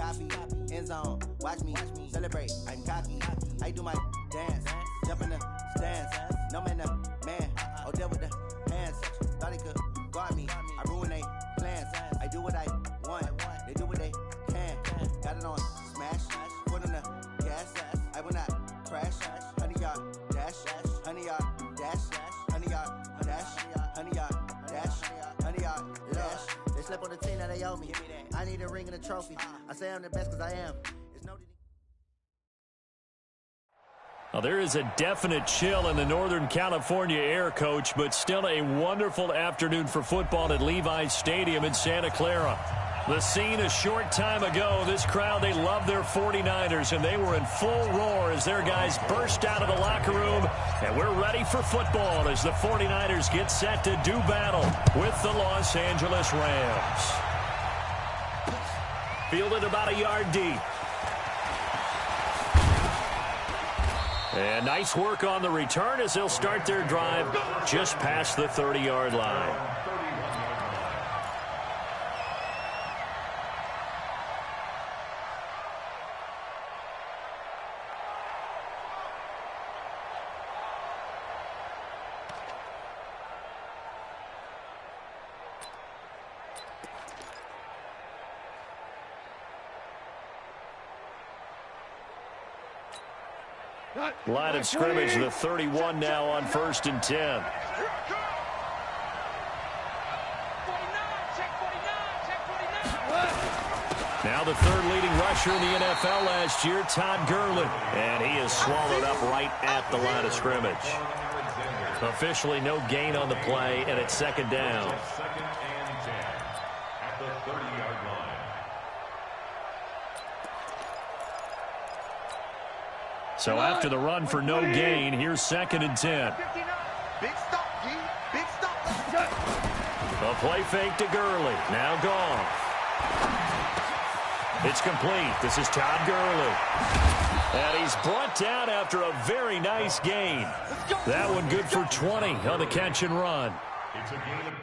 copy. End zone, watch me celebrate. I'm cocky. I do my dance, jump in the stands. No man, man. Oh, there with the hands. Thought he could guard me. I ruin they plans. I do what I want. They do what they can. Got it on smash. Put on the gas. I will not crash. 100-yard dash. 100-yard dash. 100-yard dash. 100-yard dash. 100-yard dash. They slept on the team that they owe me. I need a ring and a trophy. I say I'm the best because I am. Well, there is a definite chill in the Northern California air, Coach, but still a wonderful afternoon for football at Levi's Stadium in Santa Clara. The scene a short time ago, this crowd, they love their 49ers, and they were in full roar as their guys burst out of the locker room, and we're ready for football as the 49ers get set to do battle with the Los Angeles Rams. Fielded about a yard deep. And nice work on the return as they'll start their drive just past the 30-yard line. Line of scrimmage, the 31 now on 1st and 10. Now the third leading rusher in the NFL last year, Todd Gurley. And he is swallowed up right at the line of scrimmage. Officially no gain on the play, and it's 2nd down. Second and 10 at the 30-yard line. So after the run for no gain, here's 2nd and 10. Big stop, G. Big stop. A play fake to Gurley. Now gone. It's complete. This is Todd Gurley. And he's brought down after a very nice gain. That one good for 20 on the catch and run. It's a gain of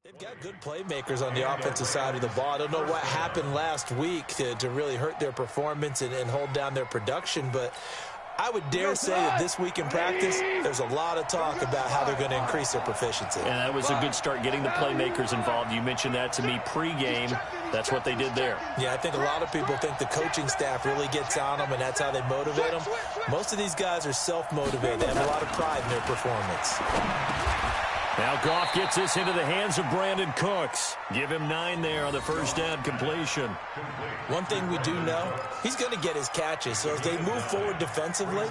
They've got good playmakers on the offensive side of the ball. I don't know what happened last week to really hurt their performance and hold down their production, but I would dare say that this week in practice, there's a lot of talk about how they're going to increase their proficiency. And that was a good start, getting the playmakers involved. You mentioned that to me pregame. That's what they did there. Yeah, I think a lot of people think the coaching staff really gets on them, and that's how they motivate them. Most of these guys are self-motivated. They have a lot of pride in their performance. Now Goff gets this into the hands of Brandon Cooks. Give him 9 there on the first down completion. One thing we do know, he's going to get his catches. So as they move forward defensively,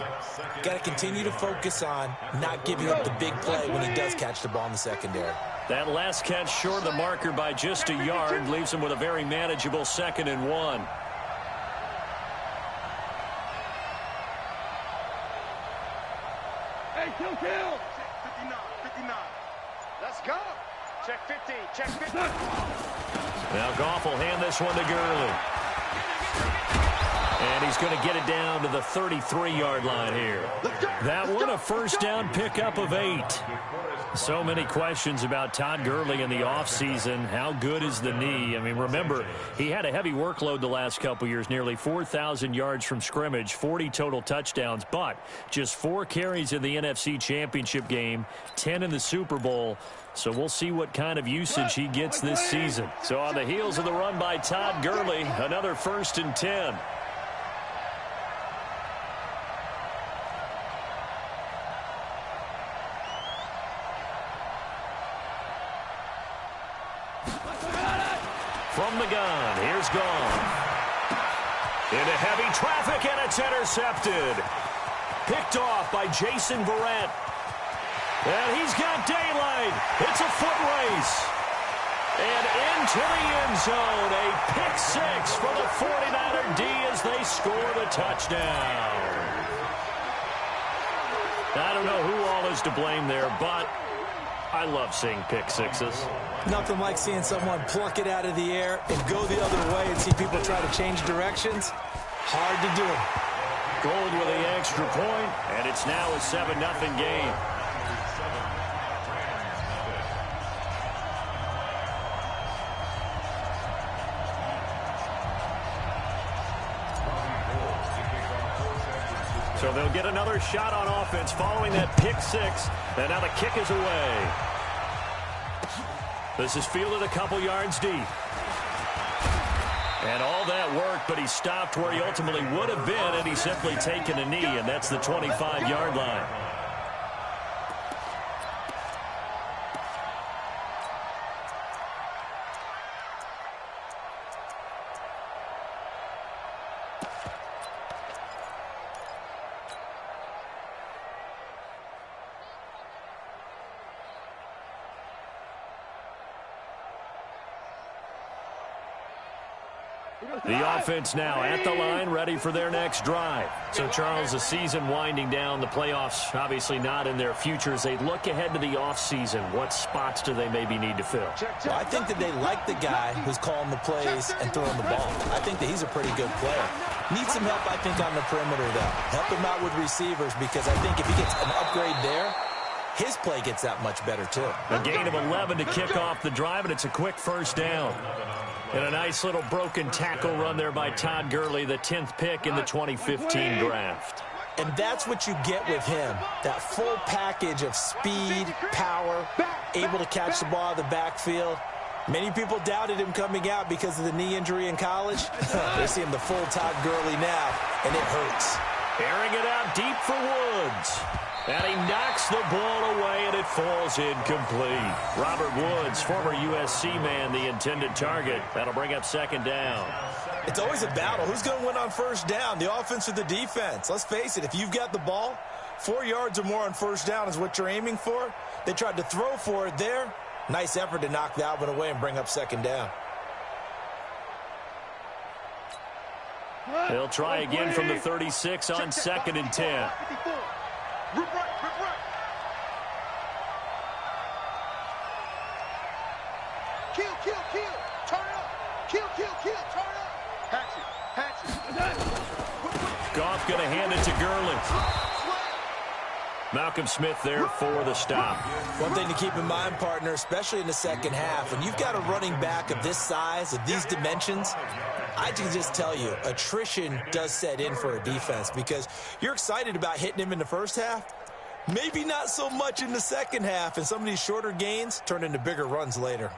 got to continue to focus on not giving up the big play when he does catch the ball in the secondary. That last catch short of the marker by just a yard leaves him with a very manageable 2nd and 1. Hey, kill. 59. Let's go. Check 15. Check 15. Now Goff will hand this one to Gurley. And he's going to get it down to the 33-yard line here. That one a first down pickup of 8. So many questions about Todd Gurley in the offseason. How good is the knee? I mean, remember, he had a heavy workload the last couple years, nearly 4,000 yards from scrimmage, 40 total touchdowns, but just 4 carries in the NFC Championship game, 10 in the Super Bowl. So we'll see what kind of usage he gets this season. So on the heels of the run by Todd Gurley, another 1st and 10. From the gun, here's Goff. Into heavy traffic, and it's intercepted. Picked off by Jason Verrett. And he's got daylight. It's a foot race. And into the end zone, a pick 6 for the 49er D as they score the touchdown. I don't know who all is to blame there, but I love seeing pick sixes. Nothing like seeing someone pluck it out of the air and go the other way and see people try to change directions. Hard to do. Gold with the extra point, and it's now a 7-0 game. So they'll get another shot on offense following that pick six. And now the kick is away. This is fielded a couple yards deep. And all that worked, but he stopped where he ultimately would have been, and he's simply taken a knee, and that's the 25-yard line. The offense now at the line, ready for their next drive. So, Charles, the season winding down, the playoffs obviously not in their future. As they look ahead to the offseason, what spots do they maybe need to fill? Well, I think that they like the guy who's calling the plays and throwing the ball. I think that he's a pretty good player. Needs some help, I think, on the perimeter, though. Help him out with receivers, because I think if he gets an upgrade there, his play gets that much better, too. A gain of 11 to kick off the drive, and it's a quick first down. And a nice little broken tackle run there by Todd Gurley, the 10th pick in the 2015 draft. And that's what you get with him, that full package of speed, power, able to catch the ball out of the backfield. Many people doubted him coming out because of the knee injury in college. They see him the full Todd Gurley now, and it hurts. Airing it out deep for Woods. And he knocks the ball away, and it falls incomplete. Robert Woods, former USC man, the intended target. That'll bring up second down. It's always a battle. Who's going to win on first down, the offense or the defense? Let's face it, if you've got the ball, 4 yards or more on first down is what you're aiming for. They tried to throw for it there. Nice effort to knock that one away and bring up second down. They'll try again from the 36 on 2nd and 10. Rip right. Kill. Turn up. Kill. Turn up. Hatch it. Goff going to hand it to Gurley. Malcolm Smith there for the stop. One thing to keep in mind, partner, especially in the second half, when you've got a running back of this size, of these dimensions, I can just tell you, attrition does set in for a defense, because you're excited about hitting him in the first half, maybe not so much in the second half, and some of these shorter gains turn into bigger runs later.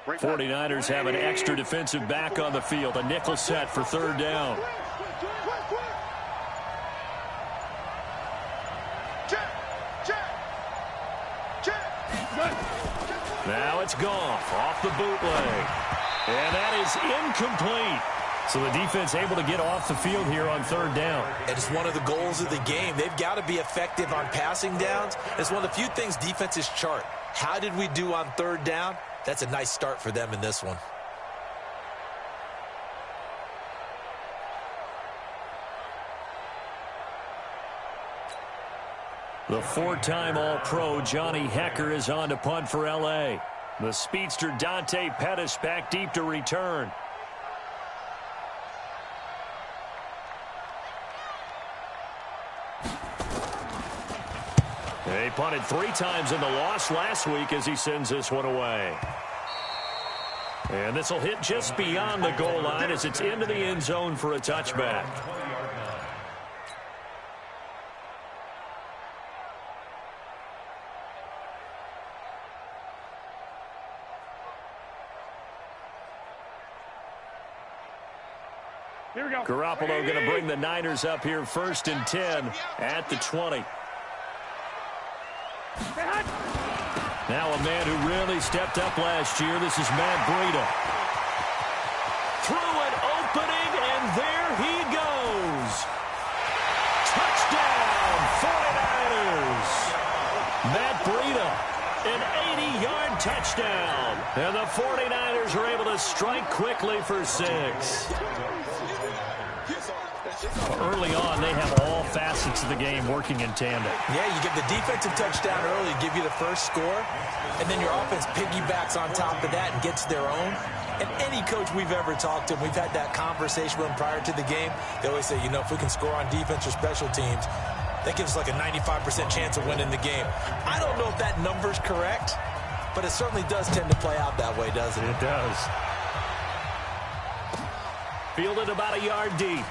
49ers have an extra defensive back on the field. A nickel set for third down. Now it's Goff off the bootleg. And that is incomplete. So the defense able to get off the field here on third down. And it's one of the goals of the game. They've got to be effective on passing downs. It's one of the few things defenses chart. How did we do on third down? That's a nice start for them in this one. The four-time All-Pro Johnny Hecker is on to punt for L.A. The speedster Dante Pettis back deep to return. He punted 3 times in the loss last week as he sends this one away. And this will hit just beyond the goal line as it's into the end zone for a touchback. Here we go. Garoppolo going to bring the Niners up here 1st and 10 at the 20. Now a man who really stepped up last year. This is Matt Breida. Through an opening, and there he goes. Touchdown, 49ers. Matt Breida An 80-yard touchdown. And the 49ers are able to strike quickly for 6. Early on, they have all facets of the game working in tandem. Yeah, you get the defensive touchdown early to give you the first score, and then your offense piggybacks on top of that and gets their own. And any coach we've ever talked to, we've had that conversation with them prior to the game, they always say, you know, if we can score on defense or special teams, that gives us like a 95% chance of winning the game. I don't know if that number's correct, but it certainly does tend to play out that way, doesn't it? It does. Fielded about a yard deep.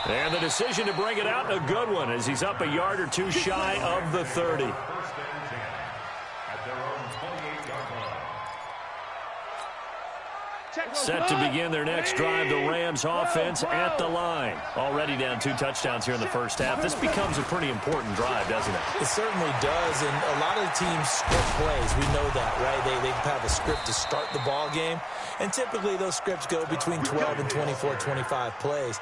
And the decision to bring it out, a good one, as he's up a yard or two shy of the 30. Set to begin their next drive, the Rams offense at the line. Already down 2 touchdowns here in the first half. This becomes a pretty important drive, doesn't it? It certainly does, and a lot of the teams script plays. We know that, right? They have a script to start the ball game, and typically those scripts go between 12 and 24, 25 plays.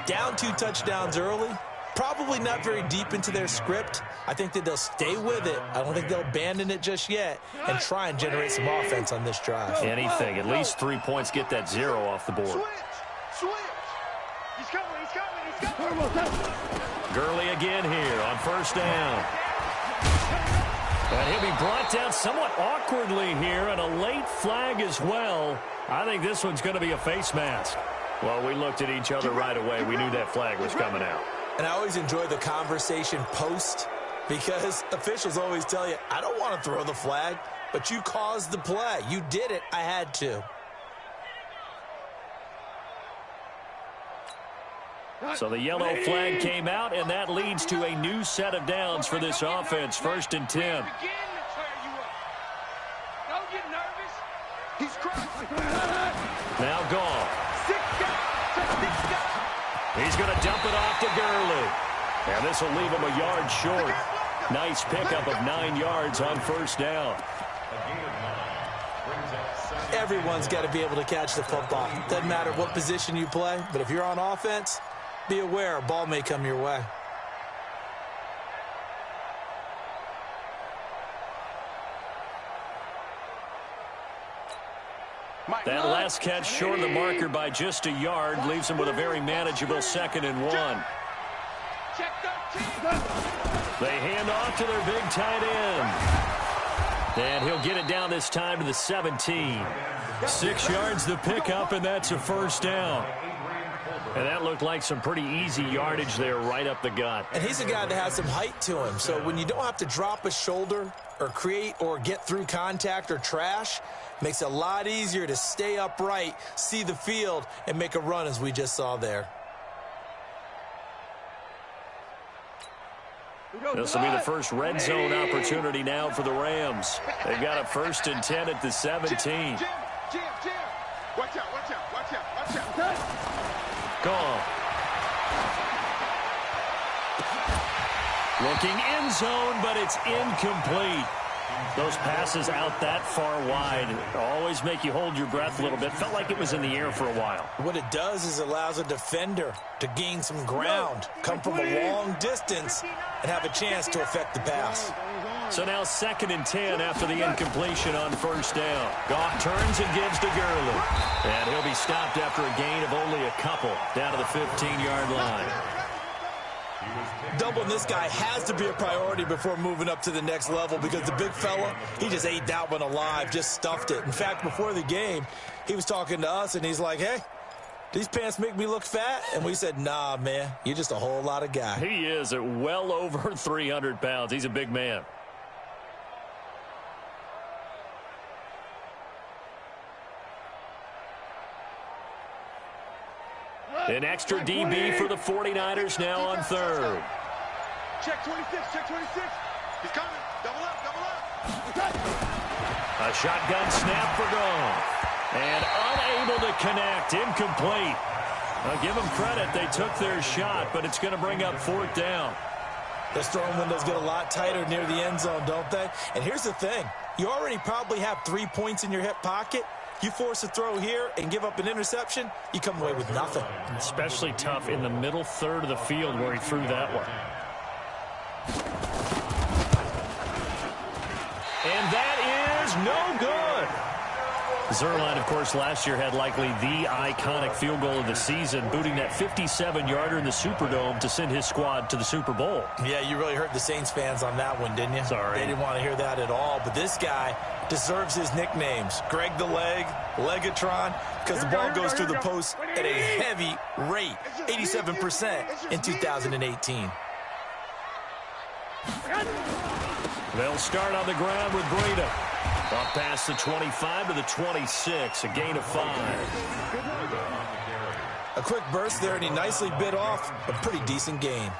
Down 2 touchdowns early, probably not very deep into their script. I think that they'll stay with it. I don't think they'll abandon it just yet and try and generate some offense on this drive. Anything. At least 3 points, get that 0 off the board. Switch. He's coming. Gurley again here on first down. And he'll be brought down somewhat awkwardly here, and a late flag as well. I think this one's going to be a face mask. Well, we looked at each other right away. We knew that flag was coming out. And I always enjoy the conversation post, because officials always tell you, I don't want to throw the flag, but you caused the play. You did it. I had to. So the yellow flag came out, and that leads to a new set of downs for this offense. 1st and 10. Don't get nervous. He's crossing. Now gone. He's going to dump it off to Gurley. And this will leave him a yard short. Nice pickup of 9 yards on first down. Everyone's got to be able to catch the football. Doesn't matter what position you play, but if you're on offense, be aware a ball may come your way. That last catch short of the marker by just a yard leaves him with a very manageable 2nd and 1. They hand off to their big tight end. And he'll get it down this time to the 17. 6 yards the pickup, and that's a first down. And that looked like some pretty easy yardage there right up the gut. And he's a guy that has some height to him. So when you don't have to drop a shoulder or create or get through contact or trash, makes it a lot easier to stay upright, see the field, and make a run as we just saw there. This will be the first red zone opportunity now for the Rams. They've got a 1st and 10 at the 17. Watch out. Gone. Looking end zone, but it's incomplete. Those passes out that far wide always make you hold your breath a little bit. Felt like it was in the air for a while. What it does is allows a defender to gain some ground, come from a long distance, and have a chance to affect the pass. So now 2nd and 10 after the incompletion on first down. Goff turns and gives to Gurley. And he'll be stopped after a gain of only a couple down to the 15-yard line. Doubling this guy has to be a priority before moving up to the next level, because the big fella, he just ate that one alive, just stuffed it. In fact, before the game, he was talking to us, and he's like, hey, these pants make me look fat? And we said, nah, man, you're just a whole lot of guy. He is at well over 300 pounds. He's a big man. An extra DB for the 49ers now on 3rd. Check 26. He's coming. Double up. A shotgun snap for Goff. And unable to connect. Incomplete. I'll give them credit. They took their shot, but it's going to bring up 4th down. Those throwing windows get a lot tighter near the end zone, don't they? And here's the thing. You already probably have 3 points in your hip pocket. You force a throw here and give up an interception, you come away with nothing. Especially tough in the middle third of the field where he threw that one. And that is no good. Zuerlein, of course, last year had likely the iconic field goal of the season, booting that 57-yarder in the Superdome to send his squad to the Super Bowl. Yeah, you really hurt the Saints fans on that one, didn't you? Sorry. They didn't want to hear that at all. But this guy deserves his nicknames. Greg the Leg, Legatron, because the ball goes through the post at a heavy rate, 87% in 2018. They'll start on the ground with Breida. Up past the 25 to the 26, a gain of 5. A quick burst there, and he nicely bit off a pretty decent gain.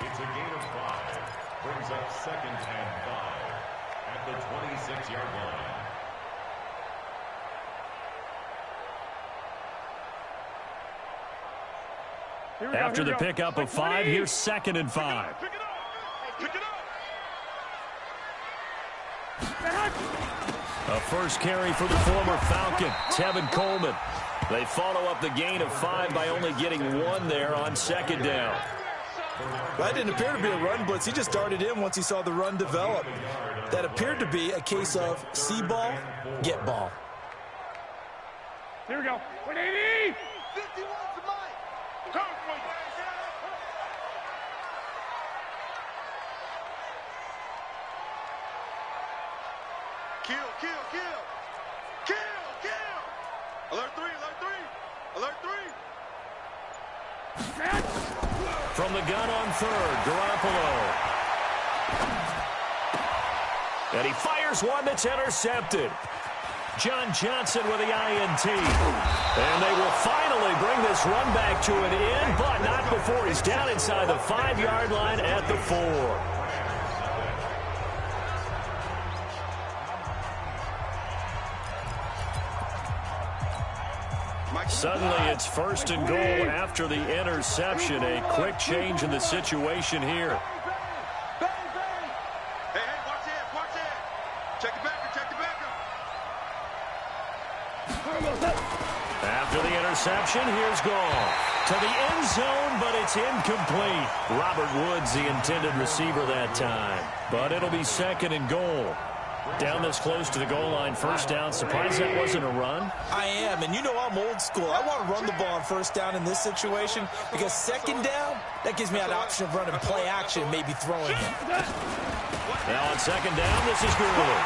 It's a gain of 5. Brings up 2nd and 5 at the 26-yard line. After the pickup of 5, here's 2nd and 5. Pick it up. Pick it up. A first carry for the former Falcon, Tevin Coleman. They follow up the gain of 5 by only getting 1 there on 2nd down. That didn't appear to be a run blitz. He just darted in once he saw the run develop. That appeared to be a case of see ball, get ball. Here we go. 180. 51 to Mike. Come for you. Kill, kill, kill. Kill, kill. Alert 3, alert 3. Alert 3. From the gun on 3rd, Garoppolo. And he fires one that's intercepted. John Johnson with the INT. And they will finally bring this run back to an end, but not before he's down inside the 5-yard line at the 4. Suddenly it's 1st and goal after the interception. A quick change in the situation here. Hey, watch it, watch it. Check the backer, check the backer. After the interception, here's Goff to the end zone, but it's incomplete. Robert Woods, the intended receiver that time. But it'll be 2nd and goal. Down this close to the goal line, 1st down. Surprised that wasn't a run? I am, and you know I'm old school. I want to run the ball on 1st down in this situation because 2nd down, that gives me an option of running play action, maybe throwing it. Now on 2nd down, this is good.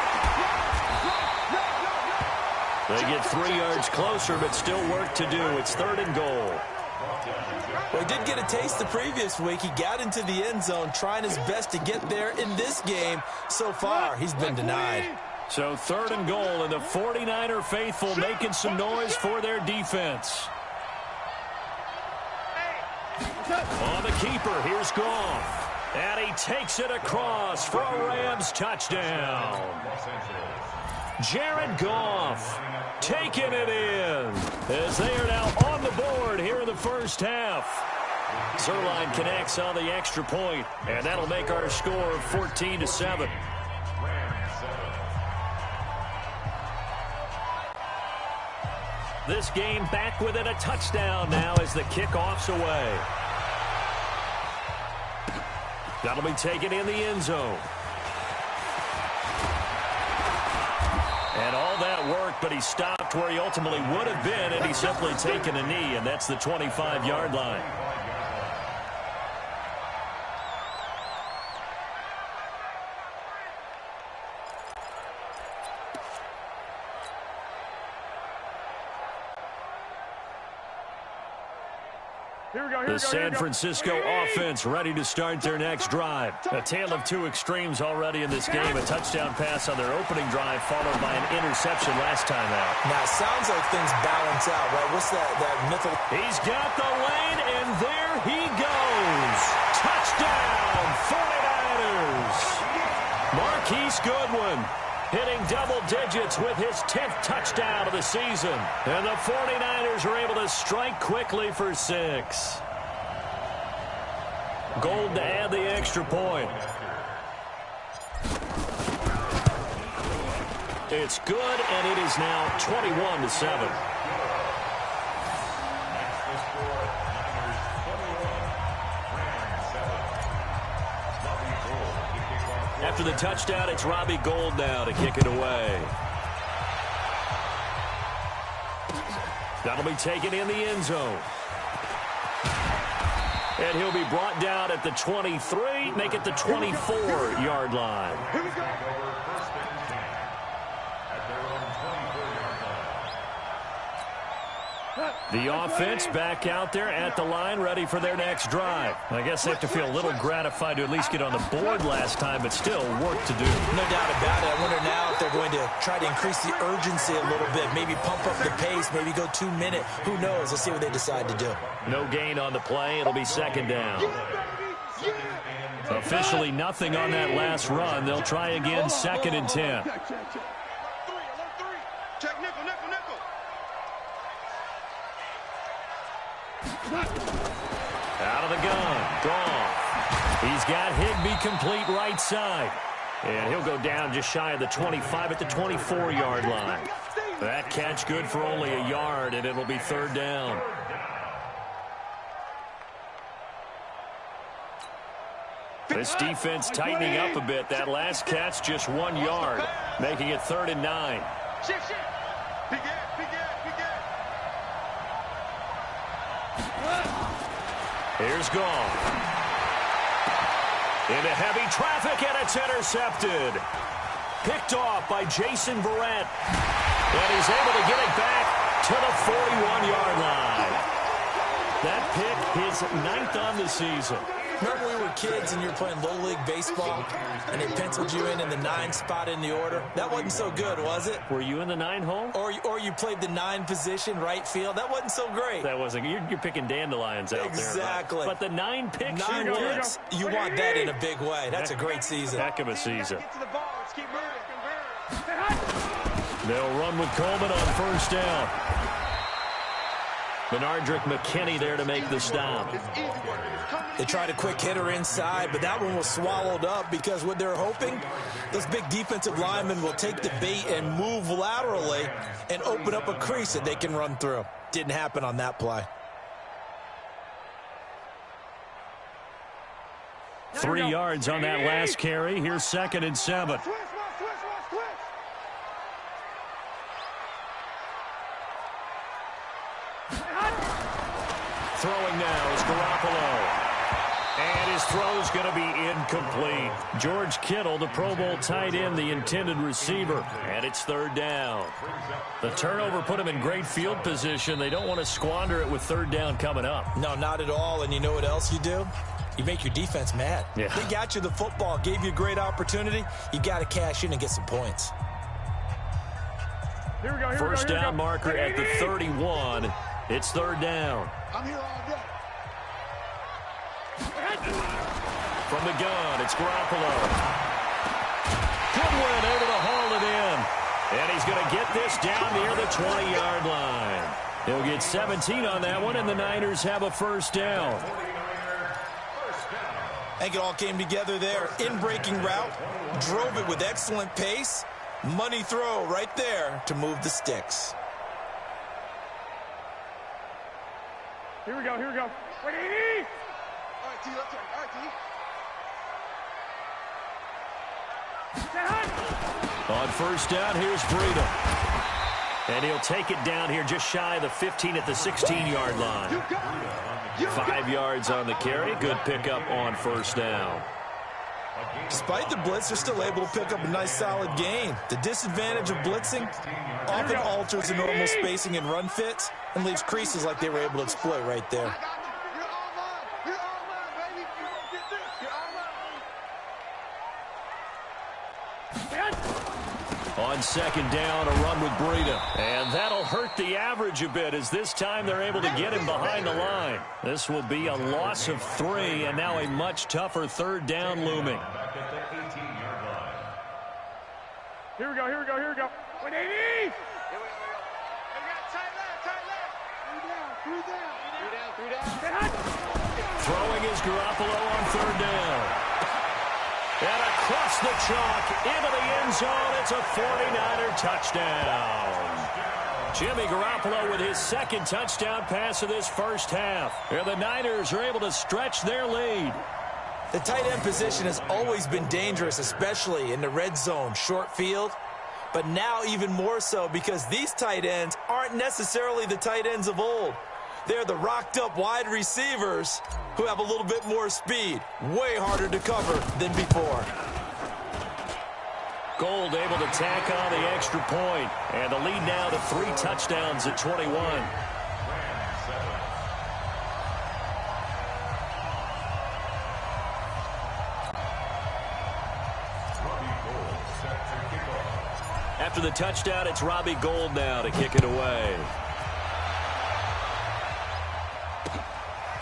They get 3 yards closer, but still work to do. It's 3rd and goal. Well, he did get a taste the previous week. He got into the end zone trying his best to get there in this game. So far, he's been denied. So 3rd and goal, and the 49er faithful making some noise for their defense. On the keeper, here's Goff. And he takes it across for a Rams touchdown. Jared Goff taking it in as they are now on the board here in the 1st half. Zuerlein connects on the extra point, and that'll make our score 14-7. This game back within a touchdown now as the kickoff's away. That'll be taken in the end zone. And all that work, but he stopped where he ultimately would have been, and he's simply taken a knee, and that's the 25-yard line. The San Francisco offense ready to start their next drive. A tale of 2 extremes already in this game. A touchdown pass on their opening drive followed by an interception last time out. Now, it sounds like things balance out, right? What's that mythical? He's got the lane, and there he goes. Touchdown, 49ers. Marquise Goodwin hitting double digits with his 10th touchdown of the season. And the 49ers are able to strike quickly for 6. Gold to add the extra point. It's good, and it is now 21-7. after the touchdown, it's Robbie Gould now to kick it away. That'll be taken in the end zone. And he'll be brought down at the 23, make it the 24-yard line. Here we go. The offense back out there at the line, ready for their next drive. I guess they have to feel a little gratified to at least get on the board last time, but still work to do. No doubt about it. I wonder now if they're going to try to increase the urgency a little bit, maybe pump up the pace, maybe go 2 minute. Who knows? Let's see what they decide to do. No gain on the play. It'll be second down. Officially nothing on that last run. They'll try again, second and 10. Check nickel. Out of the gun. Gone. He's got Higbee complete right side. And he'll go down just shy of the 25 at the 24-yard line. That catch good for only a yard, and it'll be third down. This defense tightening up a bit. That last catch just 1 yard, making it 3rd and 9. Here's Gall. Into heavy traffic, and it's intercepted. Picked off by Jason Verrett. And he's able to get it back to the 41-yard line. That pick, his 9th on the season. Remember we were kids and you were playing Little League Baseball and they penciled you in the 9 spot in the order? That wasn't so good, was it? Were you in the 9 hole? Or you played the 9 position, right field? That wasn't so great. That wasn't. You're picking dandelions out there. Exactly. But the 9 picks. 9 picks. You want that in a big way. That's a great season. Heck of a season. They'll run with Coleman on first down. Benardrick McKinney there to make the stop. They tried a quick hitter inside, but that one was swallowed up because what they're hoping, those big defensive linemen will take the bait and move laterally and open up a crease that they can run through. Didn't happen on that play. 3 yards on that last carry. Here's 2nd and 7. Throwing now is Garoppolo. And his throw's going to be incomplete. George Kittle, the Pro Bowl tight end, the intended receiver. And it's 3rd down. The turnover put him in great field position. They don't want to squander it with 3rd down coming up. No, not at all. And you know what else you do? You make your defense mad. Yeah. They got you the football, gave you a great opportunity. You got to cash in and get some points. First down marker at the 31. It's 3rd down. I'm here all day. From the gun, it's Garoppolo. Goodwin able to haul it in. And he's going to get this down near the 20-yard line. He'll get 17 on that one, and the Niners have a first down. I think it all came together there. In-breaking route, drove it with excellent pace. Money throw right there to move the sticks. Here we go. Wait, 80! All right, T, let's turn. All right, T. On first down, here's Breida. And he'll take it down here just shy of the 15 at the 16-yard line. 5 yards on the carry. Good pickup on first down. Despite the blitz, they're still able to pick up a nice solid gain. The disadvantage of blitzing often alters the normal spacing and run fits and leaves creases like they were able to exploit right there. On second down, a run with Breida. And that'll hurt the average a bit as this time they're able to get him behind the line. This will be a loss of 3 and now a much tougher 3rd down looming. Here we go. 180! Throwing is Garoppolo on 3rd down. And across the chalk, into the end zone, it's a 49er touchdown. Jimmy Garoppolo with his 2nd touchdown pass of this first half. And the Niners are able to stretch their lead. The tight end position has always been dangerous, especially in the red zone, short field. But now even more so because these tight ends aren't necessarily the tight ends of old. They're the rocked-up wide receivers who have a little bit more speed. Way harder to cover than before. Gold able to tack on the extra point. And the lead now to 3 touchdowns at 21. After the touchdown, it's Robbie Gould now to kick it away.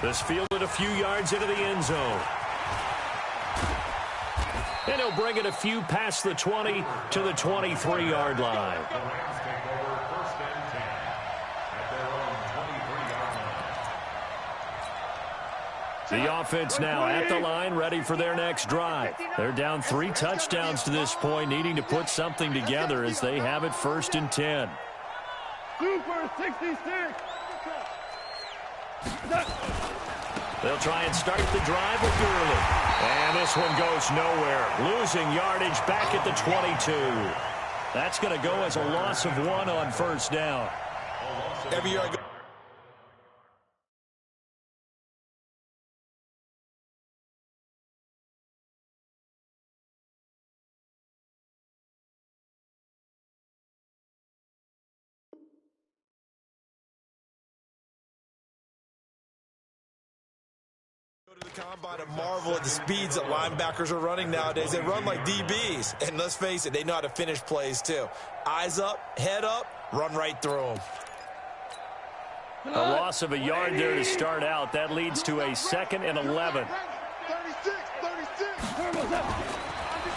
This fielded a few yards into the end zone. And he'll bring it a few past the 20 to the 23-yard line. The Rams take over 1st and 10 at their own 23-yard line. The offense now at the line, ready for their next drive. They're down 3 touchdowns to this point, needing to put something together as they have it 1st and 10. Super 66. They'll try and start the drive with Gurley. And this one goes nowhere. Losing yardage back at the 22. That's going to go as a loss of 1 on 1st down. Every year I go. To the combine and marvel at the speeds that linebackers are running nowadays. They run like DBs, and let's face it, they know how to finish plays too. Eyes up, head up, run right through them. A loss of a yard there to start out. That leads to a 2nd and 11. 36.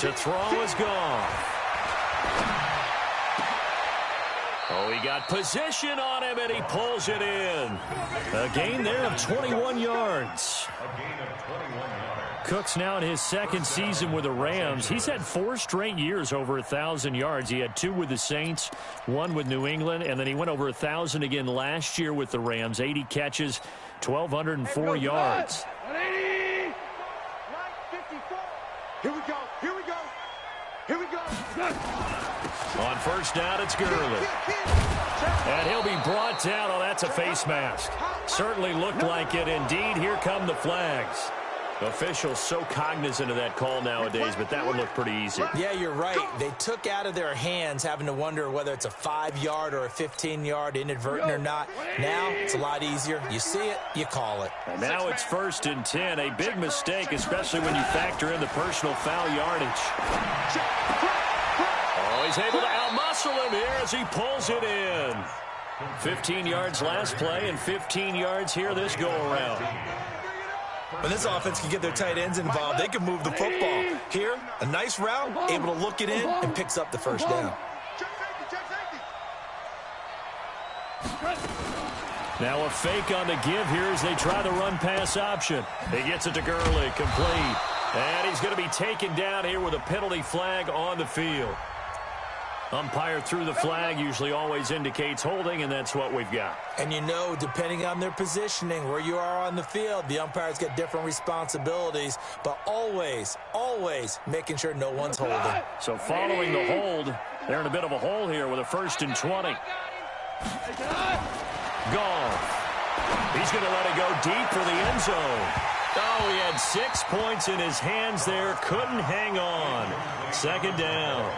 To throw is gone. Oh, he got position on him, and he pulls it in. A gain there of 21 yards. A gain of 21 yards. Cook's now in his 2nd season with the Rams. He's had 4 straight years over 1,000 yards. He had 2 with the Saints, 1 with New England, and then he went over 1,000 again last year with the Rams. 80 catches, 1,204 yards. 180. 54. Here we go. Here we go. Here we go. On 1st down, it's Gurley. And he'll be brought down. Oh, that's a face mask. Certainly looked like it. Indeed, here come the flags. Officials so cognizant of that call nowadays, but that would look pretty easy. Yeah, you're right. They took out of their hands having to wonder whether it's a 5-yard or a 15-yard, inadvertent or not. Now it's a lot easier. You see it, you call it. And now it's 1st and 10. A big mistake, especially when you factor in the personal foul yardage. Oh, he's able to outmuscle him here as he pulls it in. 15 yards last play and 15 yards here this go-around. When this offense can get their tight ends involved, they can move the football. Here, a nice route, able to look it in, and picks up the 1st down. Now a fake on the give here as they try the run-pass option. He gets it to Gurley, complete. And he's going to be taken down here with a penalty flag on the field. Umpire threw the flag, usually always indicates holding, and that's what we've got. And you know, depending on their positioning, where you are on the field, the umpires get different responsibilities, but always, always making sure no one's holding. So following the hold, they're in a bit of a hole here with a 1st and 20. Gone. He's going to let it go deep for the end zone. Oh, he had 6 points in his hands there, couldn't hang on. 2nd down.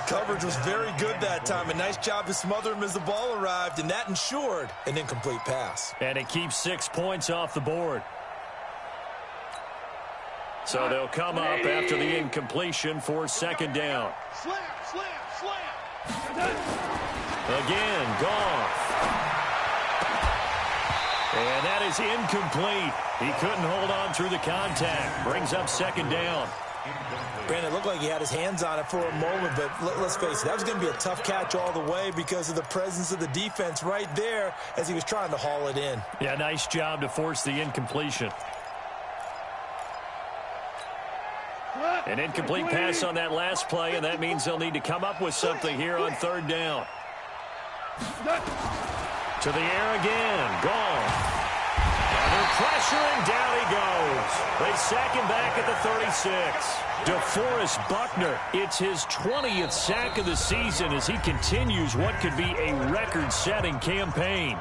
Coverage was very good that time. A nice job to smother him as the ball arrived, and that ensured an incomplete pass. And it keeps 6 points off the board. So they'll come up after the incompletion for 2nd down. Slam, slam, slam. Again, Goff. And that is incomplete. He couldn't hold on through the contact. Brings up 2nd down. Brandon, it looked like he had his hands on it for a moment, but let's face it, that was going to be a tough catch all the way because of the presence of the defense right there as he was trying to haul it in. Yeah, nice job to force the incompletion. An incomplete pass on that last play, and that means they'll need to come up with something here on 3rd down. To the air again. Gone. And they're pressuring. Down he goes. They sack him back at the 36. DeForest Buckner, it's his 20th sack of the season as he continues what could be a record-setting campaign.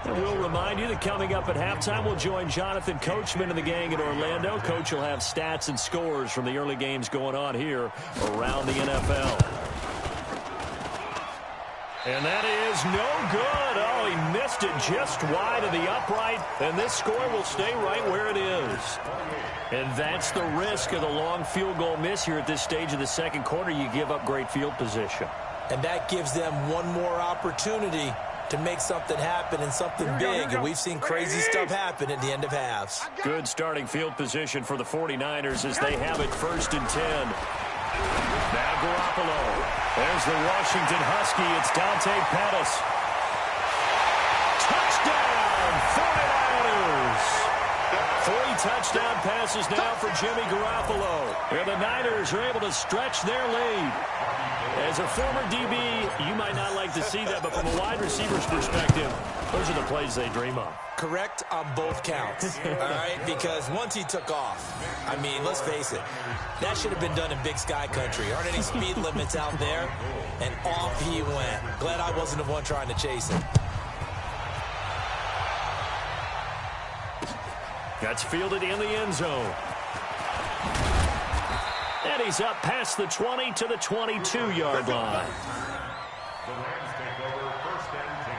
And we'll remind you that coming up at halftime, we'll join Jonathan Coachman and the gang in Orlando. Coach will have stats and scores from the early games going on here around the NFL. And that is no good. Oh, he missed it just wide of the upright, and this score will stay right where it is. And that's the risk of the long field goal miss here at this stage of the second quarter. You give up great field position. And that gives them one more opportunity to make something happen and something big. And we've seen crazy stuff happen at the end of halves. Good starting field position for the 49ers as they have it 1st and 10. Now Garoppolo. There's the Washington Husky. It's Dante Pettis. Touchdown, 49ers. 3 touchdown passes now for Jimmy Garoppolo. And the Niners are able to stretch their lead. As a former DB, you might not like to see that, but from a wide receiver's perspective, those are the plays they dream of. Correct on both counts, all right? Because once he took off, I mean, let's face it, that should have been done in Big Sky Country. Aren't any speed limits out there? And off he went. Glad I wasn't the one trying to chase him. That's fielded in the end zone. And he's up past the 20 to the 22-yard line. The Rams take over 1st and 10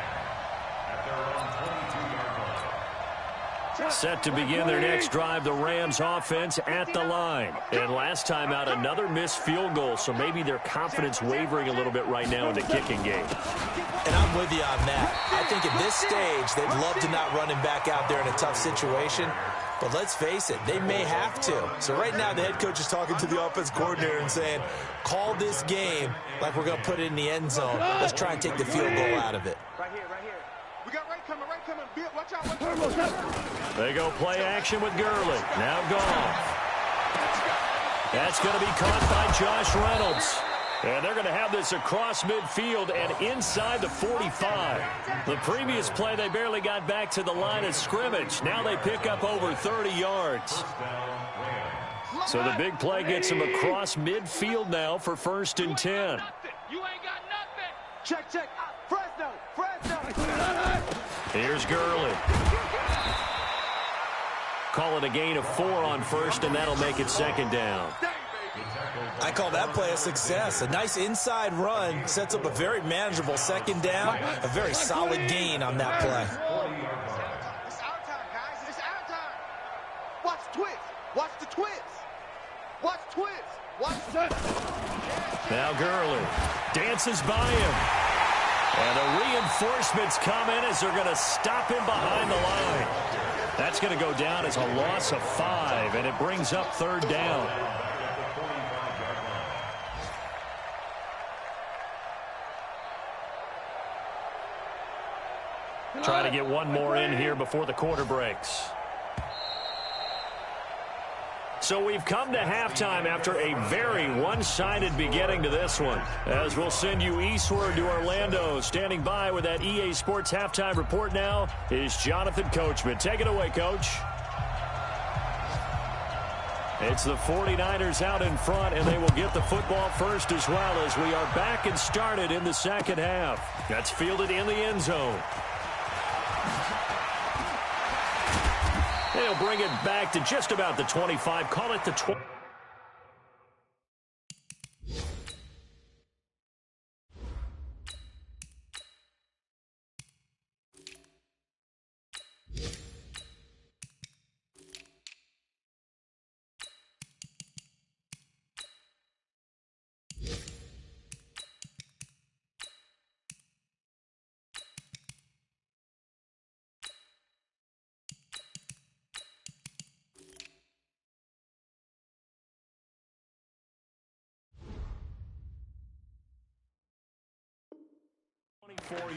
at their own 22-yard line. Set to begin their next drive, the Rams offense at the line. And last time out, another missed field goal, so maybe their confidence wavering a little bit right now in the kicking game. And I'm with you on that. I think at this stage, they'd love to not run him back out there in a tough situation. But let's face it, they may have to. So right now, the head coach is talking to the offense coordinator and saying, call this game like we're going to put it in the end zone. Let's try and take the field goal out of it. Right here. We got right coming. Bill, watch out. They go play action with Gurley. Now Goff. That's going to be caught by Josh Reynolds. And they're going to have this across midfield and inside the 45. The previous play, they barely got back to the line of scrimmage. Now they pick up over 30 yards. So the big play gets them across midfield now for 1st and 10. You ain't got nothing. Check. Fresno. Here's Gurley. Call it a gain of 4 on 1st, and that'll make it 2nd down. I call that play a success. A nice inside run sets up a very manageable 2nd down. A very solid gain on that play. It's our time, guys. It's our time. Watch the twist. Watch the... Now Gurley dances by him. And the reinforcements come in as they're going to stop him behind the line. That's going to go down as a loss of 5, and it brings up 3rd down. Trying to get one more in here before the quarter breaks. So we've come to halftime after a very one-sided beginning to this one. As we'll send you eastward to Orlando. Standing by with that EA Sports halftime report now is Jonathan Coachman. Take it away, Coach. It's the 49ers out in front, and they will get the football first as well as we are back and started in the second half. That's fielded in the end zone. They'll bring it back to just about the 25. Call it the 20.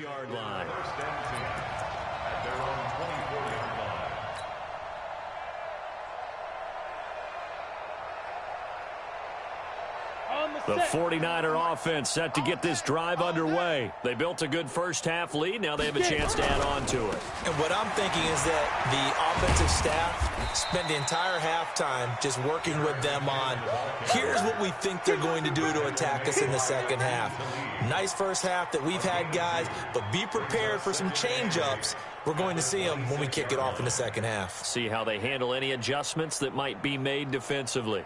Yard line. 1st and 10 at their own 24-yard line. The 49er offense set to get this drive underway. They built a good first half lead. Now they have a chance to add on to it. And what I'm thinking is that the offensive staff spent the entire halftime just working with them on, here's what we think they're going to do to attack us in the second half. Nice first half that we've had, guys, but be prepared for some change-ups. We're going to see them when we kick it off in the second half. See how they handle any adjustments that might be made defensively.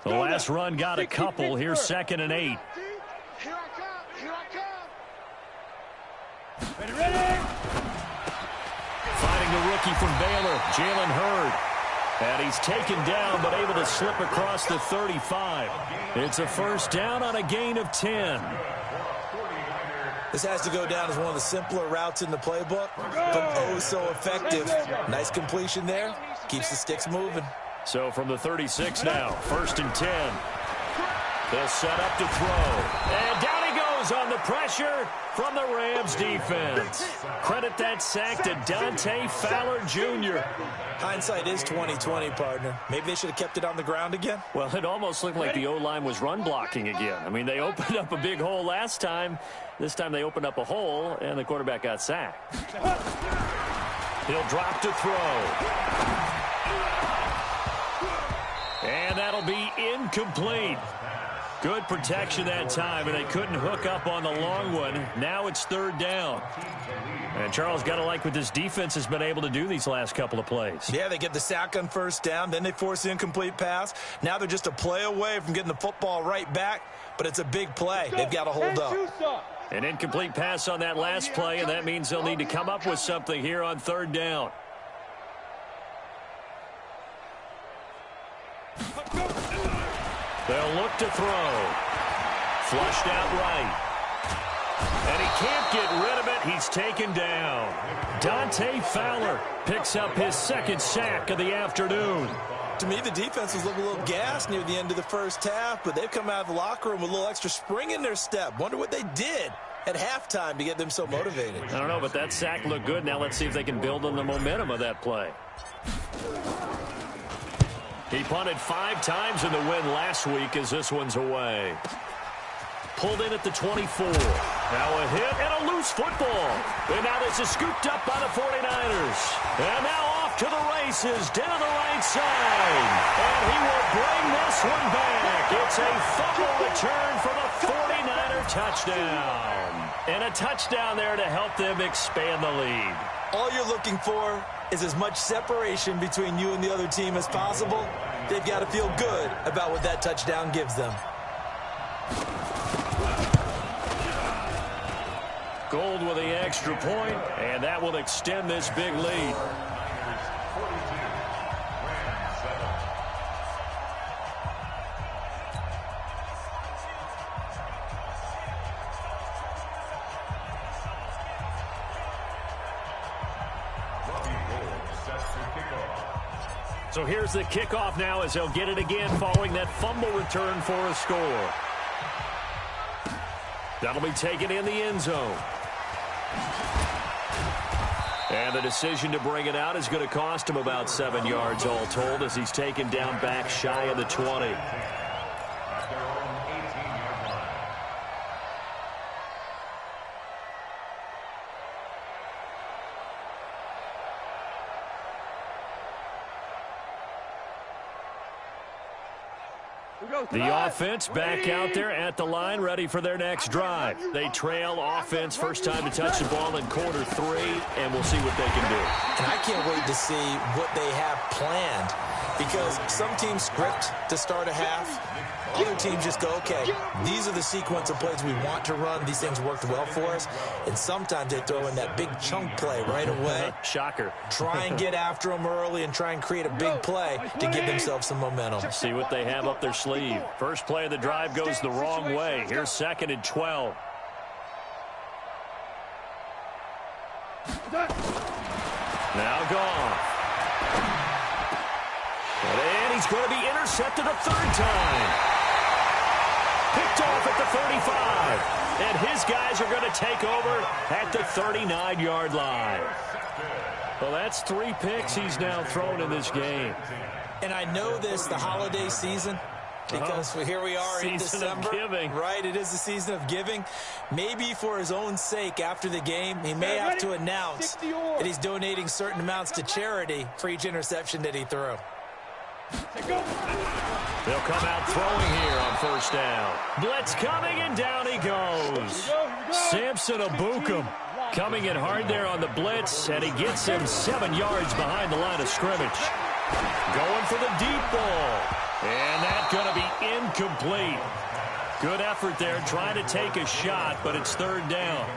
The last run got a couple. Here's 2nd and 8. Here I come. Here I come. Ready, ready. Fighting the rookie from Baylor, Jalen Hurd. And he's taken down but able to slip across the 35. It's a first down on a gain of 10. This has to go down as one of the simpler routes in the playbook, but oh so effective. Nice completion there. Keeps the sticks moving. So from the 36 now, 1st and 10. They'll set up to throw. And down he goes on the pressure from the Rams defense. Credit that sack to Dante Fowler Jr. Hindsight is 20/20, partner. Maybe they should have kept it on the ground again. Well, it almost looked like the O-line was run blocking again. I mean, they opened up a big hole last time. This time they opened up a hole, and the quarterback got sacked. He'll drop to throw. And that'll be incomplete. Good protection that time, and they couldn't hook up on the long one. Now it's 3rd down. And Charles, got to like what this defense has been able to do these last couple of plays. Yeah, they get the sack on 1st down, then they force the incomplete pass. Now they're just a play away from getting the football right back, but it's a big play. They've got to hold up. An incomplete pass on that last play, and that means they'll need to come up with something here on 3rd down. They'll look to throw. Flushed out right. And he can't get rid of it. He's taken down. Dante Fowler picks up his 2nd sack of the afternoon. To me, the defense was looking a little gassed near the end of the first half, but they've come out of the locker room with a little extra spring in their step. Wonder what they did at halftime to get them so motivated. I don't know, but that sack looked good. Now let's see if they can build on the momentum of that play. He punted 5 times in the win last week as this one's away. Pulled in at the 24. Now a hit and a loose football. And now this is scooped up by the 49ers. And now off to the races down the right side. And he will bring this one back. It's a fumble return for the 49er touchdown. And a touchdown there to help them expand the lead. All you're looking for is as much separation between you and the other team as possible. They've got to feel good about what that touchdown gives them. Gold with the extra point, and that will extend this big lead. So here's the kickoff now as they'll get it again following that fumble return for a score. That'll be taken in the end zone. And the decision to bring it out is going to cost him about 7 yards all told as he's taken down back shy of the 20. The offense back out there at the line, ready for their next drive. They trail offense, first time to touch the ball in quarter 3, and we'll see what they can do. And I can't wait to see what they have planned, because some teams script to start a half. Other teams just go, okay, these are the sequence of plays we want to run. These things worked well for us. And sometimes they throw in that big chunk play right away. Shocker. Try and get after them early and try and create a big play to give themselves some momentum. See what they have up their sleeve. First play of the drive goes the wrong way. Here's 2nd and 12. Now gone. And he's going to be intercepted a 3rd time. Picked off at the 35. And his guys are going to take over at the 39-yard line. Well, that's 3 picks he's now thrown in this game. And I know this, the holiday season, because here we are in December. Giving. Right, it is the season of giving. Maybe for his own sake after the game, he may have to announce that he's donating certain amounts to charity for each interception that he threw. They'll come out throwing here on first down. Blitz coming, and down he goes. Samson Abukum coming in hard there on the blitz, and he gets him 7 yards behind the line of scrimmage. Going for the deep ball, and that's going to be incomplete. Good effort there, trying to take a shot, but it's third down.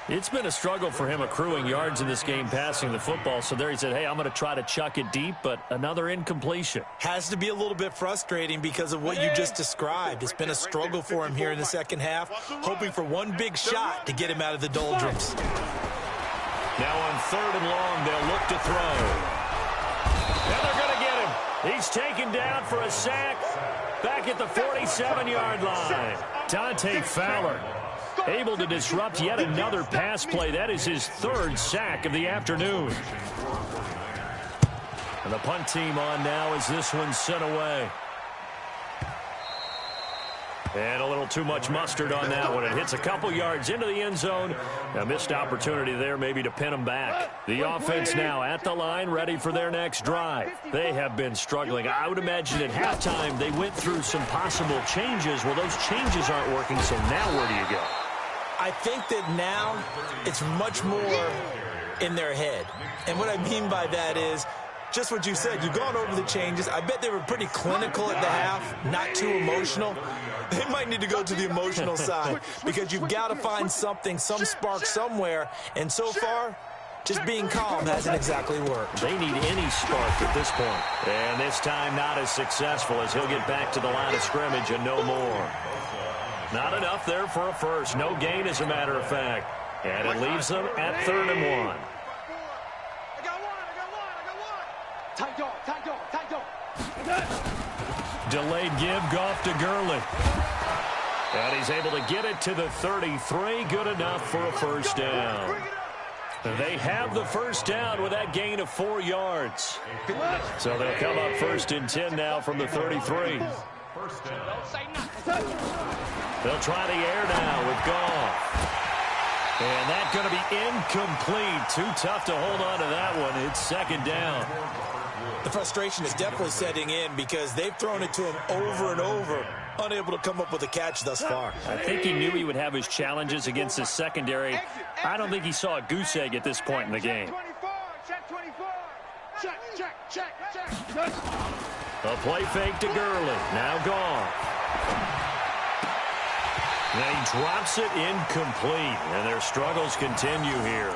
It's been a struggle for him accruing yards in this game passing the football. So there he said, hey, I'm going to try to chuck it deep, but another incompletion. Has to be a little bit frustrating because of what you just described. It's been a struggle for him here in the second half, hoping for one big shot to get him out of the doldrums. Now on third and long, they'll look to throw. And they're going to get him. He's taken down for a sack back at the 47-yard line. Dante Fowler able to disrupt yet another pass play. That is his third sack of the afternoon. And the punt team on now as this one's sent away. And a little too much mustard on that one. It hits a couple yards into the end zone. A missed opportunity there maybe to pin them back. The offense now at the line, ready for their next drive. They have been struggling. I would imagine at halftime they went through some possible changes. Well, those changes aren't working, so now where do you go? I think that now it's much more in their head. And what I mean by that is just what you said. You've gone over the changes. I bet they were pretty clinical at the half, not too emotional. They might need to go to the emotional side because you've got to find something, some spark somewhere. And so far, just being calm hasn't exactly worked. They need any spark at this point. And this time not as successful as he'll get back to the line of scrimmage and no more. Not enough there for a first. No gain, as a matter of fact. And it leaves them at 3rd and 1. Delayed give, Goff to Gurley. And he's able to get it to the 33. Good enough for a first down. They have the first down with that gain of 4 yards. So they'll come up 1st and 10 now from the 33. They'll try the air now with Goff. And that's going to be incomplete. Too tough to hold on to that one. It's 2nd down. The frustration is definitely setting in because they've thrown it to him over and over, unable to come up with a catch thus far. I think he knew he would have his challenges against his secondary. I don't think he saw a goose egg at this point in the game. A play fake to Gurley. Now Goff. And he drops it incomplete, and their struggles continue here.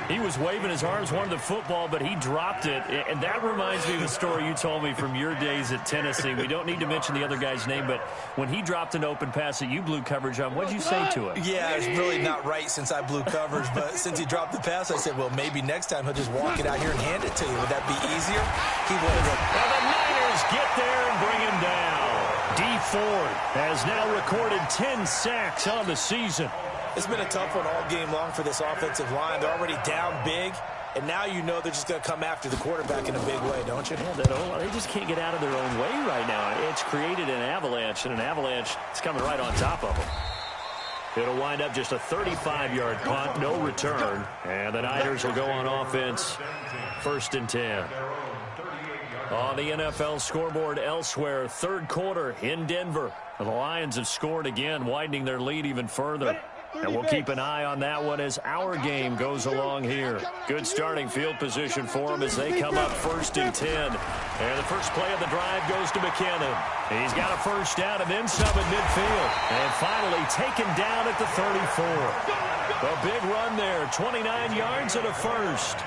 He was waving his arms, wanted the football, but he dropped it. And that reminds me of the story you told me from your days at Tennessee. We don't need to mention the other guy's name, but when he dropped an open pass that you blew coverage on, what did you say to him? Yeah, it's really not right since I blew coverage, but since he dropped the pass, I said, well, maybe next time he'll just walk it out here and hand it to you. Would that be easier? He wouldn't. And the Niners get there and bring him down. Dee Ford has now recorded 10 sacks on the season. It's been a tough one all game long for this offensive line. They're already down big, and now you know they're just going to come after the quarterback in a big way, don't you? Yeah, they just can't get out of their own way right now. It's created an avalanche, and an avalanche is coming right on top of them. It'll wind up just a 35-yard punt, no return, and the Niners will go on offense 1st and 10. On the NFL scoreboard elsewhere, 3rd quarter in Denver. The Lions have scored again, widening their lead even further. And we'll keep an eye on that one as our game goes along here. Good starting field position for them as they come up 1st and 10. And the first play of the drive goes to McKinnon. He's got a first down and then some at midfield. And finally taken down at the 34. A big run there, 29 yards and a first.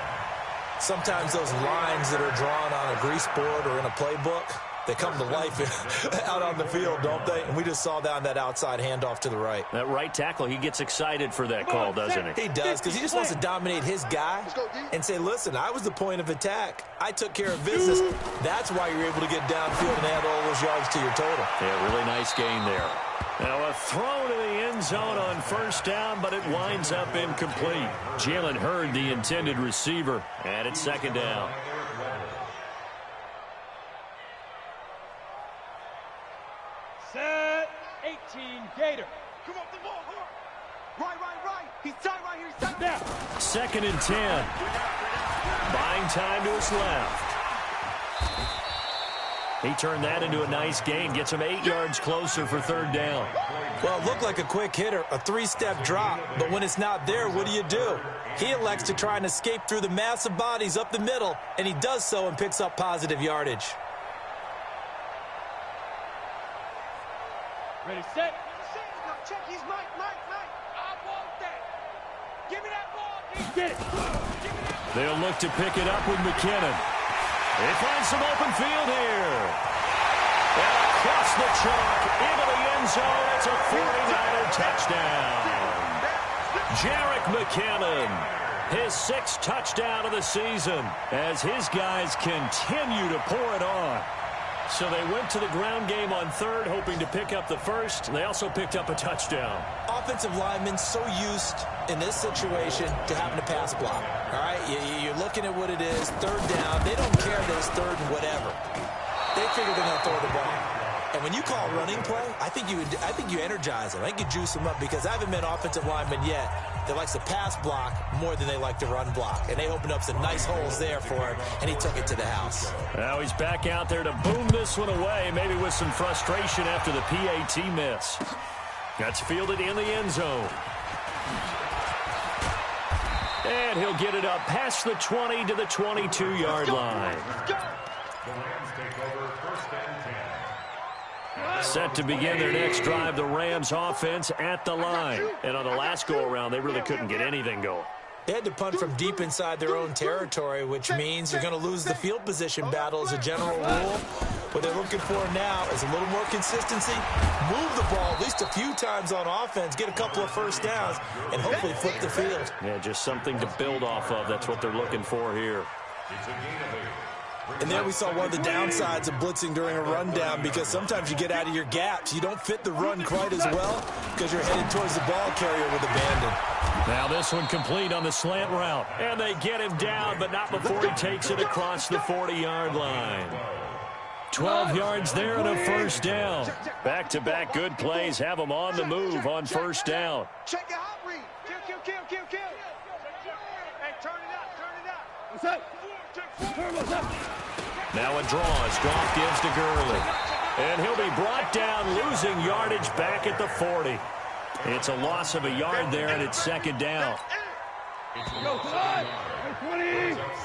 Sometimes those lines that are drawn on a grease board or in a playbook, they come to life out on the field, don't they? And we just saw down that outside handoff to the right. That right tackle, he gets excited for that call, doesn't he? He does, because he just wants to dominate his guy and say, listen, I was the point of attack. I took care of business. That's why you're able to get downfield and add all those yards to your total. Yeah, really nice gain there. Now a throw to the end zone on first down, but it winds up incomplete. Jalen Hurd, the intended receiver, and it's 2nd down. 2nd and 10. Buying time to his left. He turned that into a nice gain. Gets him 8 yards closer for 3rd down. Well, it looked like a quick hitter, a 3-step drop. But when it's not there, what do? He elects to try and escape through the massive bodies up the middle, and he does so and picks up positive yardage. Ready, set. No, check. He's Mike. I want that. Give me that ball. Get it. They'll look to pick it up with McKinnon. They find some open field here. And across the chalk into the end zone. It's a 49er touchdown. Jerick McKinnon, his 6th touchdown of the season as his guys continue to pour it on. So they went to the ground game on 3rd, hoping to pick up the 1st. They also picked up a touchdown. Offensive linemen so used in this situation to having to pass block. All right, you're looking at what it is, 3rd down. They don't care that it's 3rd and whatever. They figure they're going to throw the ball. And when you call running play, I think you energize them. I think you juice them up because I haven't met offensive linemen yet that likes to pass block more than they like to run block. And they opened up some nice holes there for him, and he took it to the house. Now he's back out there to boom this one away, maybe with some frustration after the PAT miss. That's fielded in the end zone. And he'll get it up past the 20 to the 22-yard line. The Rams take over 1st and 10. Set to begin their next drive, the Rams offense at the line. And on the last go-around, they really couldn't get anything going. They had to punt from deep inside their own territory, which means you're going to lose the field position battle as a general rule. What they're looking for now is a little more consistency, move the ball at least a few times on offense, get a couple of 1st downs, and hopefully flip the field. Yeah, just something to build off of. That's what they're looking for here. It's a gain of 8. And there we saw one of the downsides of blitzing during a rundown because sometimes you get out of your gaps. You don't fit the run quite as well because you're headed towards the ball carrier with abandon. Now this one complete on the slant route. And they get him down, but not before he takes it across the 40-yard line. 12 yards there and a 1st down. Back-to-back good plays have them on the move on 1st down. Check your hot read. Kill. Hey, turn it up. What's up? Now it draws. Goff gives to Gurley. And he'll be brought down, losing yardage back at the 40. It's a loss of a yard there, and it's 2nd down.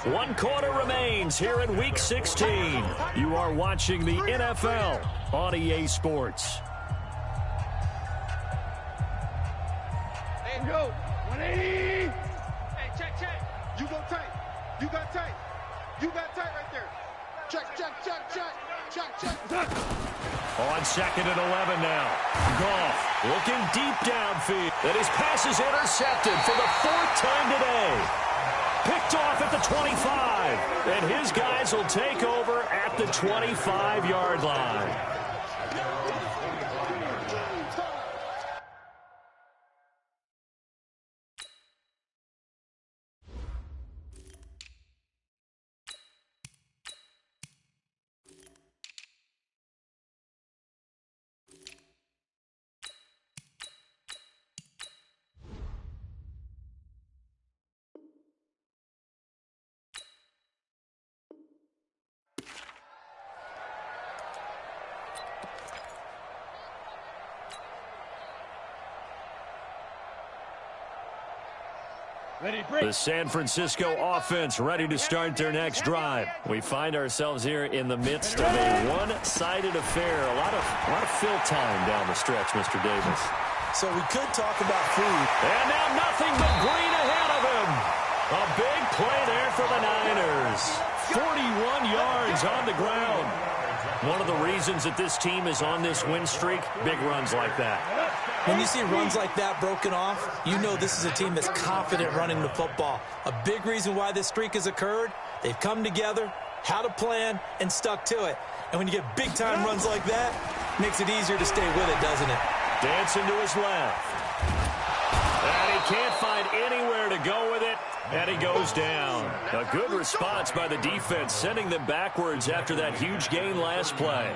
1 quarter remains here in Week 16. You are watching the NFL on EA Sports. Hey, go. 180. Hey, check. You go tight. You got tight. You got tight right there. Check. On 2nd and 11 now. Goff looking deep downfield. And his pass is intercepted for the 4th time today. Picked off at the 25. And his guys will take over at the 25-yard line. The San Francisco offense ready to start their next drive. We find ourselves here in the midst of a one-sided affair. A lot of fill time down the stretch, Mr. Davis. So we could talk about food. And now nothing but green ahead of him. A big play there for the Niners. 41 yards on the ground. One of the reasons that this team is on this win streak, big runs like that. When you see runs like that broken off, you know this is a team that's confident running the football. A big reason why this streak has occurred, they've come together, had a plan, and stuck to it. And when you get big-time runs like that, it makes it easier to stay with it, doesn't it? Dancing to his left. And he can't find anywhere to go with it, and he goes down. A good response by the defense, sending them backwards after that huge gain last play.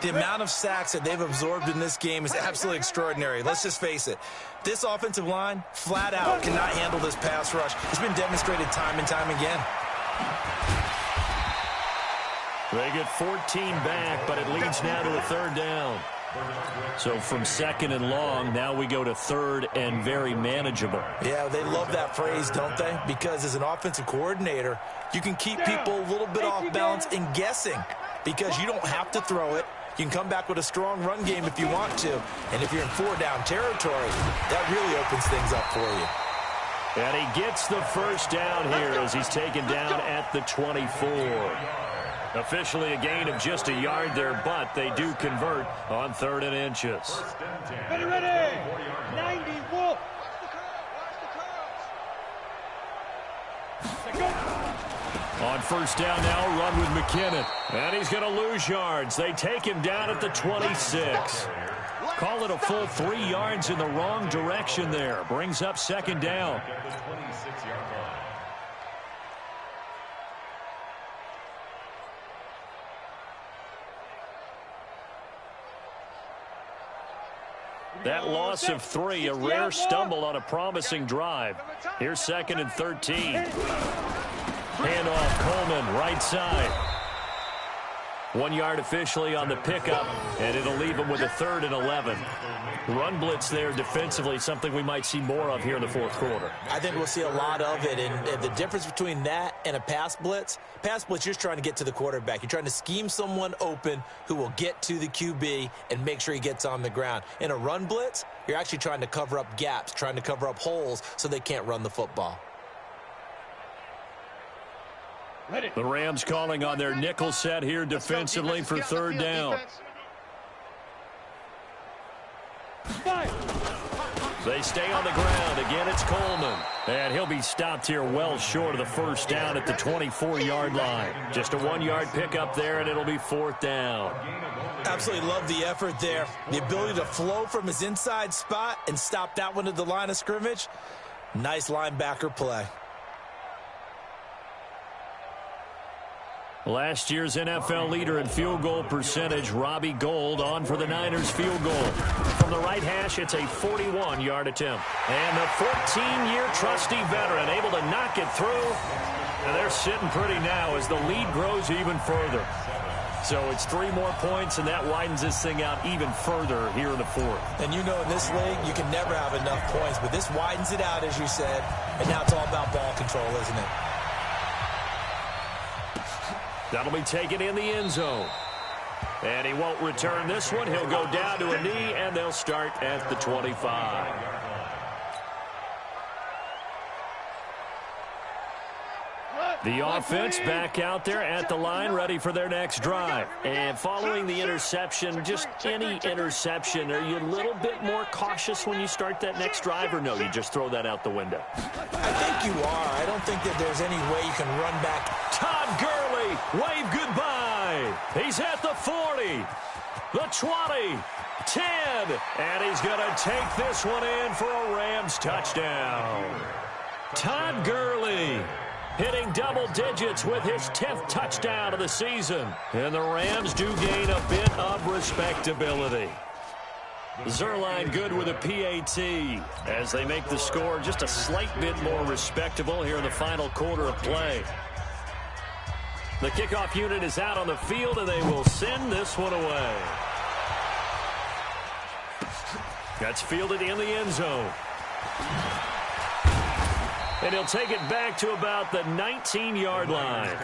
The amount of sacks that they've absorbed in this game is absolutely extraordinary. Let's just face it. This offensive line, flat out, cannot handle this pass rush. It's been demonstrated time and time again. They get 14 back, but it leads now to a third down. So from second and long, now we go to third and very manageable. Yeah, they love that phrase, don't they? Because as an offensive coordinator, you can keep people a little bit off balance and guessing because you don't have to throw it. You can come back with a strong run game if you want to. And if you're in four-down territory, that really opens things up for you. And he gets the first down here as he's taken down at the 24. Officially a gain of just a yard there, but they do convert on 3rd and inches. Ready, ready. 90, walk. On first down now, run with McKinnon. And he's going to lose yards. They take him down at the 26. Call it a full 3 yards in the wrong direction there. Brings up second down. That loss of 3, a rare stumble on a promising drive. Here's 2nd and 13. Handoff, Coleman, right side. 1 yard officially on the pickup, and it'll leave him with a 3rd and 11. Run blitz there defensively, something we might see more of here in the 4th quarter. I think we'll see a lot of it, and the difference between that and a pass blitz, you're just trying to get to the quarterback. You're trying to scheme someone open who will get to the QB and make sure he gets on the ground. In a run blitz, you're actually trying to cover up gaps, trying to cover up holes so they can't run the football. The Rams calling on their nickel set here defensively for 3rd down. They stay on the ground. Again, it's Coleman. And he'll be stopped here well short of the first down at the 24-yard line. Just a 1-yard pickup there, and it'll be 4th down. Absolutely love the effort there. The ability to flow from his inside spot and stop that one at the line of scrimmage. Nice linebacker play. Last year's NFL leader in field goal percentage, Robbie Gould, on for the Niners field goal. From the right hash, it's a 41-yard attempt. And the 14-year trusty veteran able to knock it through. And they're sitting pretty now as the lead grows even further. So it's 3 more points, and that widens this thing out even further here in the 4th. And you know in this league, you can never have enough points, but this widens it out, as you said. And now it's all about ball control, isn't it? That'll be taken in the end zone. And he won't return this one. He'll go down to a knee, and they'll start at the 25. The offense back out there at the line, ready for their next drive. And following the interception, just any interception, are you a little bit more cautious when you start that next drive, or no, you just throw that out the window? I think you are. I don't think that there's any way you can run back. Todd Gurley, wave goodbye. He's at the 40, the 20, 10, and he's going to take this one in for a Rams touchdown. Todd Gurley hitting double digits with his 10th touchdown of the season. And the Rams do gain a bit of respectability. Zerline good with a PAT as they make the score just a slight bit more respectable here in the final quarter of play. The kickoff unit is out on the field, and they will send this one away. That's fielded in the end zone. And he'll take it back to about the 19-yard line.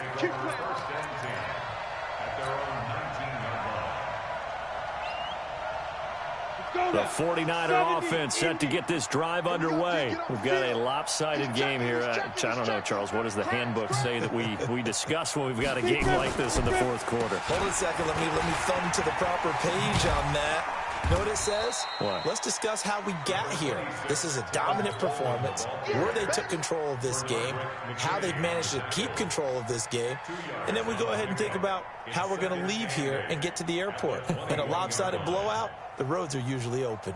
The 49er offense set to get this drive underway. We've got a lopsided game here. I don't know, Charles, what does the handbook say that we discuss when we've got a game like this in the 4th quarter? Hold on a second. Let me thumb to the proper page on that. Know what it says? What? Let's discuss how we got here. This is a dominant performance, where they took control of this game, how they've managed to keep control of this game, and then we go ahead and think about how we're going to leave here and get to the airport. In a lopsided blowout, the roads are usually open.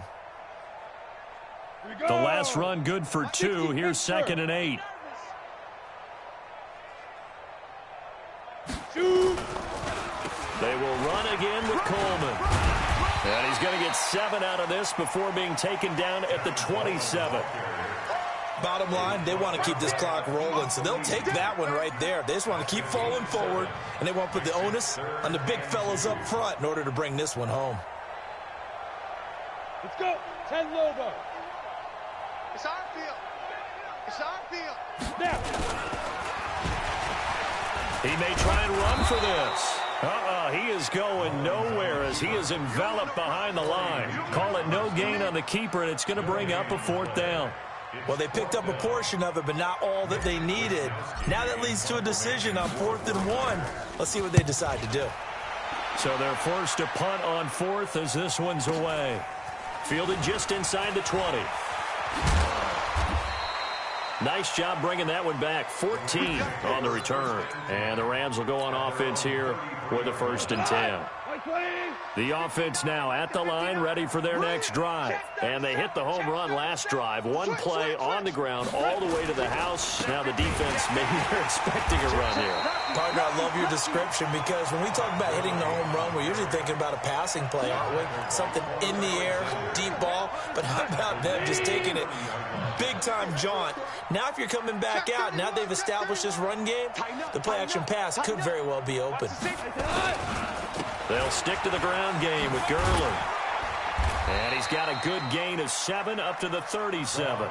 The last run good for 2. Here's 2nd and 8. They will run again with Coleman. And he's going to get 7 out of this before being taken down at the 27. Bottom line, they want to keep this clock rolling, so they'll take that one right there. They just want to keep falling forward, and they want to put the onus on the big fellas up front in order to bring this one home. Let's go. 10 Lobo. It's our field. It's our field. Now. He may try and run for this. He is going nowhere as he is enveloped behind the line. Call it no gain on the keeper, and it's going to bring up a 4th down. Well, they picked up a portion of it, but not all that they needed. Now that leads to a decision on 4th and 1. Let's see what they decide to do. So they're forced to punt on 4th as this one's away. Fielded just inside the 20. Nice job bringing that one back. 14 on the return. And the Rams will go on offense here with a 1st and 10. The offense now at the line, ready for their next drive. And they hit the home run last drive. One play on the ground all the way to the house. Now the defense, maybe they're expecting a run here. Partner, I love your description because when we talk about hitting the home run, we're usually thinking about a passing play, aren't we? Something in the air, deep ball. But how about them just taking it big-time jaunt? Now if you're coming back out, now they've established this run game, the play-action pass could very well be open. They'll stick to the ground game with Gurley. And he's got a good gain of 7 up to the 37.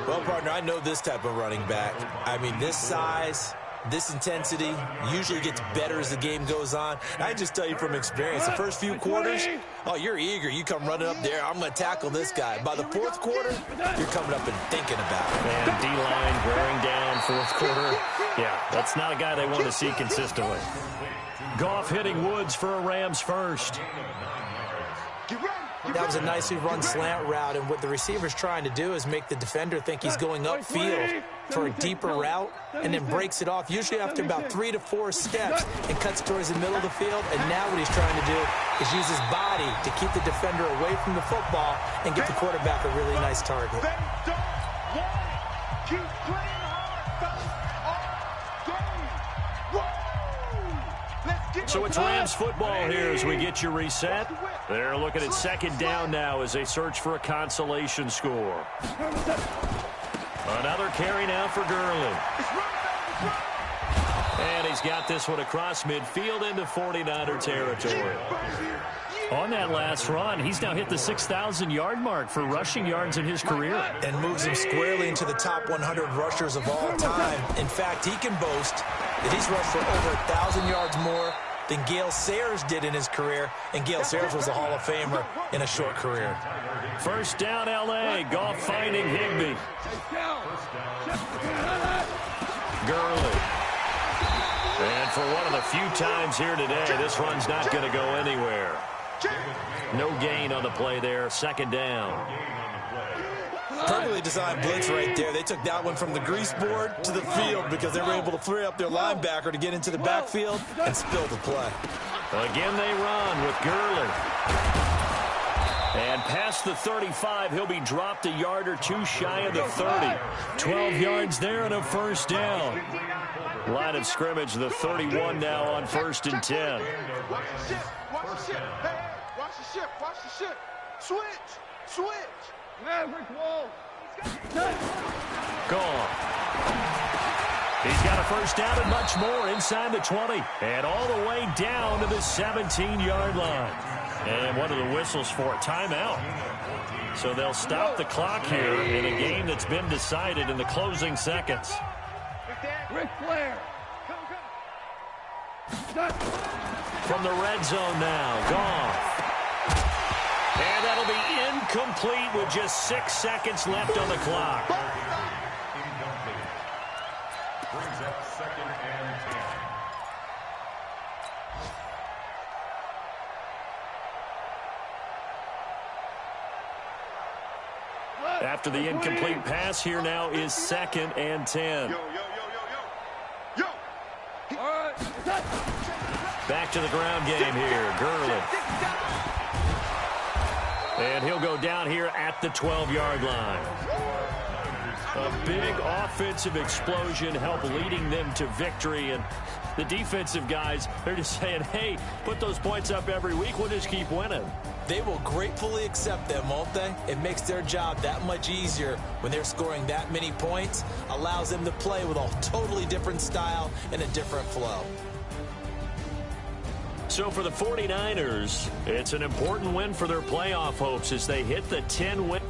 Well, partner, I know this type of running back. I mean, this size, this intensity usually gets better as the game goes on. And I just tell you from experience, the first few quarters, you're eager. You come running up there, I'm going to tackle this guy. By the 4th quarter, you're coming up and thinking about it. And D-line wearing down 4th quarter. Yeah, that's not a guy they want to see consistently. Goff hitting Woods for a Rams first. That was a nicely run slant route, and what the receiver's trying to do is make the defender think he's going upfield for a deeper route and then breaks it off, usually after about 3 to 4 steps, and cuts towards the middle of the field. And now what he's trying to do is use his body to keep the defender away from the football and get the quarterback a really nice target. So it's Rams football here as we get you reset. They're looking at 2nd down now as they search for a consolation score. Another carry now for Gurley. And he's got this one across midfield into 49er territory. On that last run, he's now hit the 6,000-yard mark for rushing yards in his career. And moves him squarely into the top 100 rushers of all time. In fact, he can boast that he's rushed for over 1,000 yards more than Gale Sayers did in his career, and Gale Sayers was a Hall of Famer in a short career. 1st down, L.A. Goff finding Higbee. Gurley. And for one of the few times here today, this run's not going to go anywhere. No gain on the play there. 2nd down. Perfectly designed blitz right there. They took that one from the grease board to the field because they were able to free up their linebacker to get into the backfield and spill the play. Again, they run with Gurley. And past the 35, he'll be dropped a yard or 2 shy of the 30. 12 yards there and a 1st down. Line of scrimmage, the 31 now on 1st and 10. Watch the ship. Watch the ship. Hey, watch the ship. Watch the ship. Switch. Maverick wall. Gone. He's got a 1st down and much more inside the 20. And all the way down to the 17-yard line. And one of the whistles for a timeout. So they'll stop the clock here in a game that's been decided in the closing seconds. Ric Flair. From the red zone now, Goff. And that'll be incomplete with just 6 seconds left on the clock. Brings up 2nd and 10. After the incomplete pass, here now is 2nd and 10. Yo. All right. Back to the ground game here, Gurley. And he'll go down here at the 12-yard line. A big offensive explosion helped leading them to victory, and the defensive guys, they're just saying, hey, put those points up every week, we'll just keep winning. They will gratefully accept them, won't they? It makes their job that much easier when they're scoring that many points, allows them to play with a totally different style and a different flow. So for the 49ers, it's an important win for their playoff hopes as they hit the 10-win.